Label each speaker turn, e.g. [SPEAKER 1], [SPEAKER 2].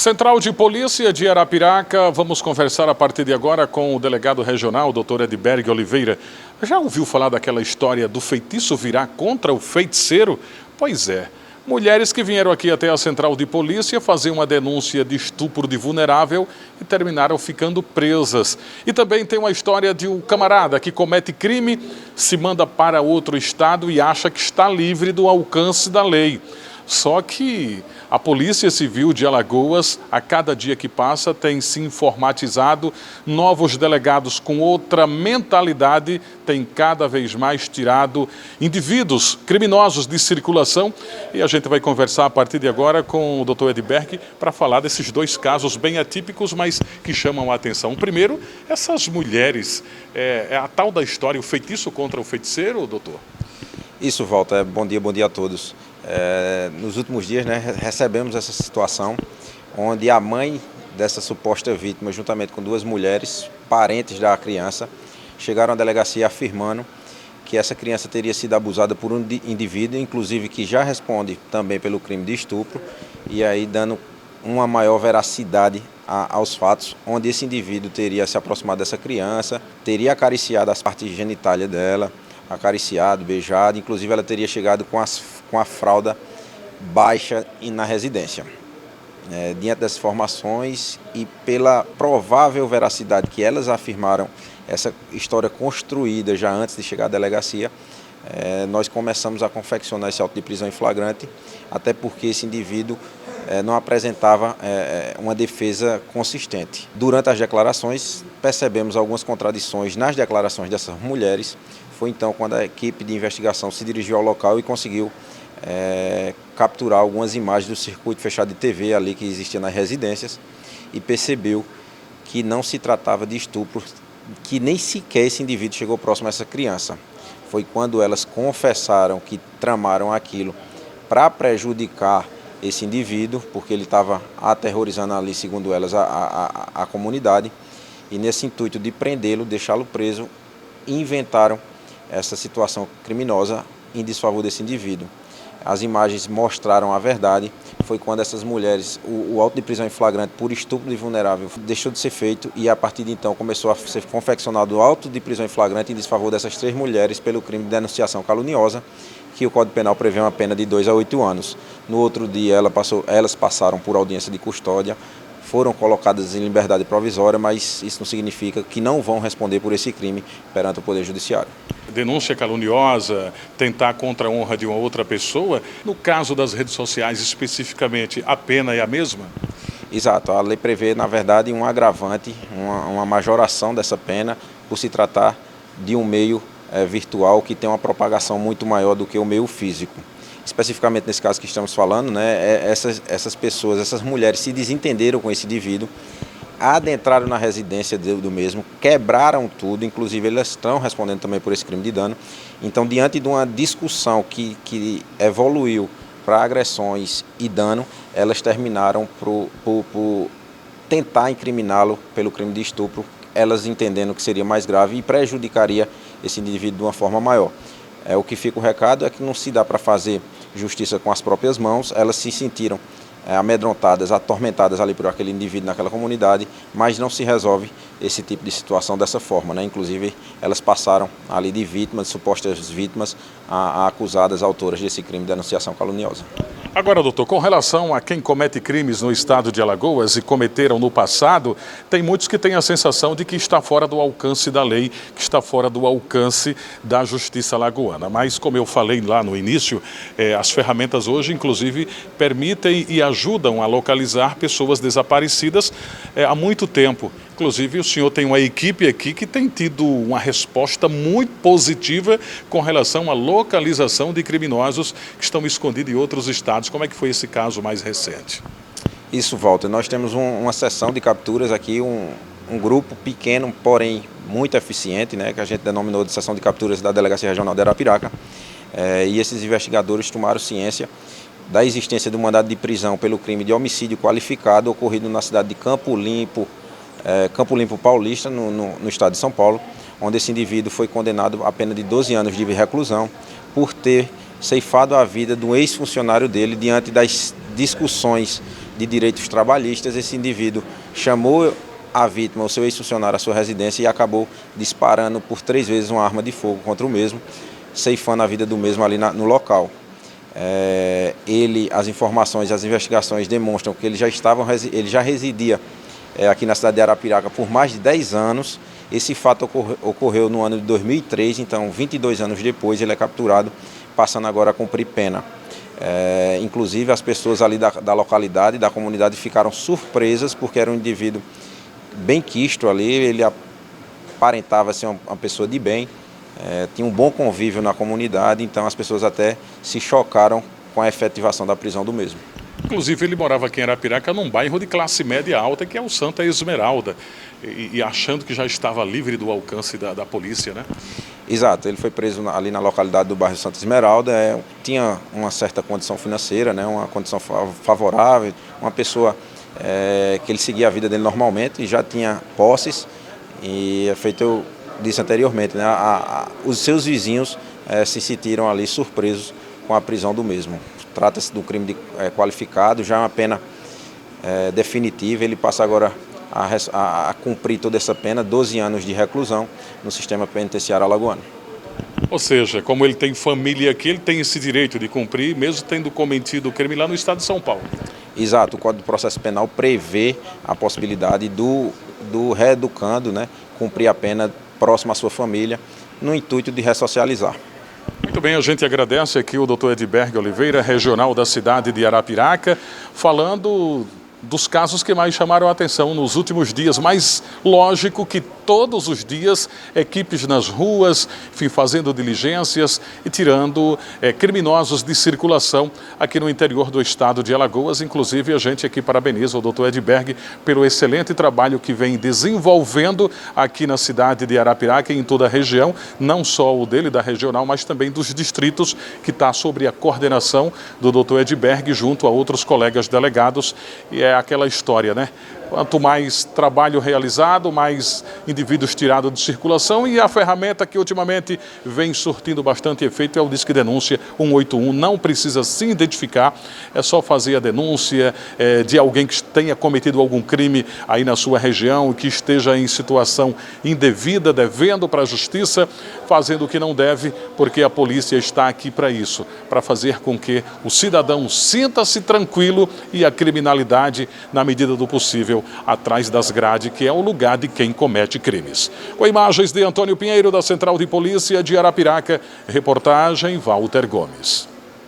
[SPEAKER 1] Central de Polícia de Arapiraca, vamos conversar a partir de agora com o delegado regional, Dr. Edberg Oliveira. Já ouviu falar daquela história do feitiço virar contra o feiticeiro? Pois é, mulheres que vieram aqui até a Central de Polícia fazer uma denúncia de estupro de vulnerável e terminaram ficando presas. E também tem uma história de um camarada que comete crime, se manda para outro estado e acha que está livre do alcance da lei. Só que a Polícia Civil de Alagoas, a cada dia que passa, tem se informatizado, novos delegados com outra mentalidade têm cada vez mais tirado indivíduos criminosos de circulação. E a gente vai conversar a partir de agora com o Dr. Edberg para falar desses dois casos bem atípicos, mas que chamam a atenção. Primeiro, essas mulheres, é a tal da história, o feitiço contra o feiticeiro, doutor?
[SPEAKER 2] Isso, Walter. Bom dia a todos. Nos últimos dias, recebemos essa situação onde a mãe dessa suposta vítima, juntamente com duas mulheres, parentes da criança, chegaram à delegacia afirmando que essa criança teria sido abusada por um indivíduo, inclusive que já responde também pelo crime de estupro, e aí dando uma maior veracidade aos fatos, onde esse indivíduo teria se aproximado dessa criança, teria acariciado as partes genitálias dela, acariciado, beijado, inclusive ela teria chegado com a fralda baixa na residência. Diante dessas informações e pela provável veracidade que elas afirmaram, essa história construída já antes de chegar à delegacia, nós começamos a confeccionar esse auto de prisão em flagrante, até porque esse indivíduo não apresentava uma defesa consistente. Durante as declarações, percebemos algumas contradições nas declarações dessas mulheres. Foi então quando a equipe de investigação se dirigiu ao local e conseguiu capturar algumas imagens do circuito fechado de TV ali que existia nas residências e percebeu que não se tratava de estupro, que nem sequer esse indivíduo chegou próximo a essa criança. Foi quando elas confessaram que tramaram aquilo para prejudicar esse indivíduo, porque ele estava aterrorizando ali, segundo elas, a comunidade, e nesse intuito de prendê-lo, deixá-lo preso, inventaram essa situação criminosa em desfavor desse indivíduo. As imagens mostraram a verdade. Foi quando essas mulheres, o auto de prisão em flagrante por estupro de vulnerável deixou de ser feito e a partir de então começou a ser confeccionado o auto de prisão em flagrante em desfavor dessas três mulheres pelo crime de denunciação caluniosa, que o Código Penal prevê uma pena de 2 a 8 anos. No outro dia elas passaram por audiência de custódia, foram colocadas em liberdade provisória, mas isso não significa que não vão responder por esse crime perante o Poder Judiciário.
[SPEAKER 1] Denúncia caluniosa, tentar contra a honra de uma outra pessoa, no caso das redes sociais especificamente, a pena é a mesma?
[SPEAKER 2] Exato, a lei prevê, na verdade, um agravante, uma majoração dessa pena, por se tratar de um meio virtual que tem uma propagação muito maior do que o meio físico. Especificamente nesse caso que estamos falando, essas pessoas, essas mulheres se desentenderam com esse indivíduo, adentraram na residência do mesmo, quebraram tudo, inclusive elas estão respondendo também por esse crime de dano. Então, diante de uma discussão que evoluiu para agressões e dano, elas terminaram por tentar incriminá-lo pelo crime de estupro, elas entendendo que seria mais grave e prejudicaria esse indivíduo de uma forma maior. O que fica o recado é que não se dá para fazer justiça com as próprias mãos, elas se sentiram amedrontadas, atormentadas ali por aquele indivíduo naquela comunidade, mas não se resolve esse tipo de situação dessa forma, Inclusive, elas passaram ali de vítimas, supostas vítimas, a acusadas autoras desse crime de denunciação caluniosa.
[SPEAKER 1] Agora, doutor, com relação a quem comete crimes no estado de Alagoas e cometeram no passado, tem muitos que têm a sensação de que está fora do alcance da lei, que está fora do alcance da justiça alagoana. Mas, como eu falei lá no início, as ferramentas hoje, inclusive, permitem e ajudam a localizar pessoas desaparecidas há muito tempo. Inclusive, o senhor tem uma equipe aqui que tem tido uma resposta muito positiva com relação à localização de criminosos que estão escondidos em outros estados. Como é que foi esse caso mais recente?
[SPEAKER 2] Isso, Walter. Nós temos uma sessão de capturas aqui, um grupo pequeno, porém muito eficiente, que a gente denominou de sessão de capturas da Delegacia Regional de Arapiraca. E esses investigadores tomaram ciência da existência do mandado de prisão pelo crime de homicídio qualificado ocorrido na cidade de Campo Limpo Paulista, no estado de São Paulo, onde esse indivíduo foi condenado a pena de 12 anos de reclusão por ter ceifado a vida do ex-funcionário dele diante das discussões de direitos trabalhistas, esse indivíduo chamou a vítima, o seu ex-funcionário, à sua residência e acabou disparando por 3 vezes uma arma de fogo contra o mesmo, ceifando a vida do mesmo ali no local. As informações, as investigações demonstram que ele já residia aqui na cidade de Arapiraca por mais de 10 anos. Esse fato ocorreu no ano de 2003, então 22 anos depois ele é capturado, passando agora a cumprir pena. Inclusive as pessoas ali da localidade, da comunidade, ficaram surpresas porque era um indivíduo bem quisto ali, ele aparentava ser uma pessoa de bem, tinha um bom convívio na comunidade, então as pessoas até se chocaram com a efetivação da prisão do mesmo.
[SPEAKER 1] Inclusive, ele morava aqui em Arapiraca, num bairro de classe média alta, que é o Santa Esmeralda, e achando que já estava livre do alcance da polícia, né?
[SPEAKER 2] Exato, ele foi preso ali na localidade do bairro Santa Esmeralda, tinha uma certa condição financeira, né, uma condição favorável, uma pessoa que ele seguia a vida dele normalmente e já tinha posses, e é feito, eu disse anteriormente, né, os seus vizinhos se sentiram ali surpresos com a prisão do mesmo. Trata-se de um crime qualificado, já é uma pena definitiva. Ele passa agora a cumprir toda essa pena, 12 anos de reclusão no sistema penitenciário alagoano.
[SPEAKER 1] Ou seja, como ele tem família aqui, ele tem esse direito de cumprir, mesmo tendo cometido o crime lá no estado de São Paulo.
[SPEAKER 2] Exato, o Código de Processo Penal prevê a possibilidade do reeducando, né, cumprir a pena próximo à sua família, no intuito de ressocializar.
[SPEAKER 1] Muito bem, a gente agradece aqui o Dr. Edberg Oliveira, regional da cidade de Arapiraca, falando dos casos que mais chamaram a atenção nos últimos dias, mas lógico que todos os dias equipes nas ruas, enfim, fazendo diligências e tirando criminosos de circulação aqui no interior do estado de Alagoas. Inclusive, a gente aqui parabeniza o Dr. Edberg pelo excelente trabalho que vem desenvolvendo aqui na cidade de Arapiraca e em toda a região, não só o dele, da regional, mas também dos distritos, que está sob a coordenação do Dr. Edberg junto a outros colegas delegados. E é aquela história, né? Quanto mais trabalho realizado, mais indivíduos tirados de circulação, e a ferramenta que ultimamente vem surtindo bastante efeito é o Disque Denúncia 181. Não precisa se identificar, é só fazer a denúncia de alguém que tenha cometido algum crime aí na sua região, que esteja em situação indevida, devendo para a justiça, fazendo o que não deve, porque a polícia está aqui para isso, para fazer com que o cidadão sinta-se tranquilo e a criminalidade, na medida do possível, atrás das grades, que é o lugar de quem comete crimes. Com imagens de Antônio Pinheiro, da Central de Polícia de Arapiraca, reportagem Walter Gomes.